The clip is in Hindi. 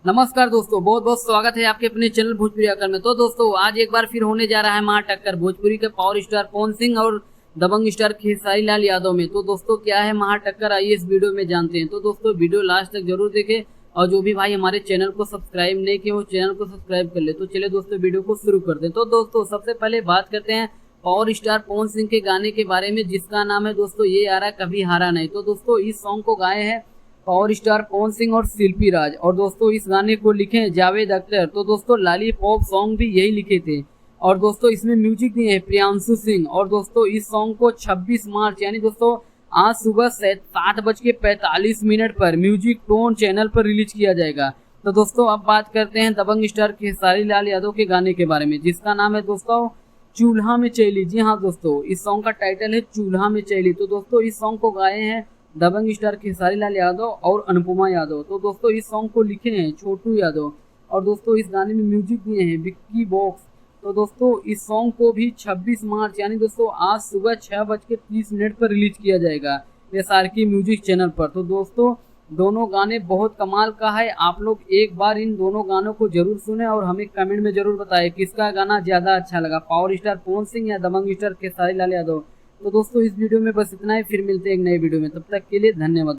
नमस्कार दोस्तों, बहुत बहुत स्वागत है आपके अपने चैनल भोजपुरी आकर में। तो दोस्तों आज एक बार फिर होने जा रहा है महा टक्कर भोजपुरी के पावर स्टार पवन सिंह और दबंग स्टार खेसारी लाल यादव में। तो दोस्तों क्या है महा टक्कर, आइए इस वीडियो में जानते हैं। तो दोस्तों वीडियो लास्ट तक जरूर देखें और जो भी भाई हमारे चैनल को सब्सक्राइब नहीं किए वो चैनल को सब्सक्राइब कर ले। तो चलिए दोस्तों वीडियो को शुरू करते हैं। तो दोस्तों सबसे पहले बात करते हैं पावर स्टार पवन सिंह के गाने के बारे में, जिसका नाम है दोस्तों ये आ रहा कभी हारा नहीं। तो दोस्तों इस सॉन्ग को गाए हैं पावर स्टार पवन सिंह और शिल्पी राज, और दोस्तों इस गाने को लिखे हैं जावेद अख्तर। तो दोस्तों लॉलीपॉप सॉन्ग भी यही लिखे थे, और दोस्तों इसमें म्यूजिक दिए हैं प्रियांशु सिंह। और दोस्तों इस सॉन्ग को 26 मार्च यानी दोस्तों आज सुबह 7:45 पर म्यूजिक टोन चैनल पर रिलीज किया जाएगा। तो दोस्तों अब बात करते हैं दबंग स्टार खेसारी लाल यादव के गाने के बारे में, जिसका नाम है दोस्तों चूल्हा में चैली। जी हाँ दोस्तों, इस सॉन्ग का टाइटल है चूल्हा में चैली। तो दोस्तों इस सॉन्ग को गाए हैं दबंग स्टार खेसारी लाल यादव और अनुपमा यादव। तो दोस्तों इस सॉन्ग को लिखे हैं छोटू यादव, और दोस्तों इस गाने में म्यूजिक दिए हैं विक्की बॉक्स। तो दोस्तों इस सॉन्ग को भी 26 मार्च यानी दोस्तों आज सुबह 6:30 पर रिलीज किया जाएगा SRK म्यूजिक चैनल पर। तो दोस्तों दोनों गाने बहुत कमाल का है, आप लोग एक बार इन दोनों गानों को जरूर सुने और हमें कमेंट में जरूर बताएं किसका गाना ज्यादा अच्छा लगा, पावर स्टार पवन सिंह या दबंग स्टार खेसारी लाल यादव। तो दोस्तों इस वीडियो में बस इतना ही, फिर मिलते हैं एक नए वीडियो में, तब तक के लिए धन्यवाद।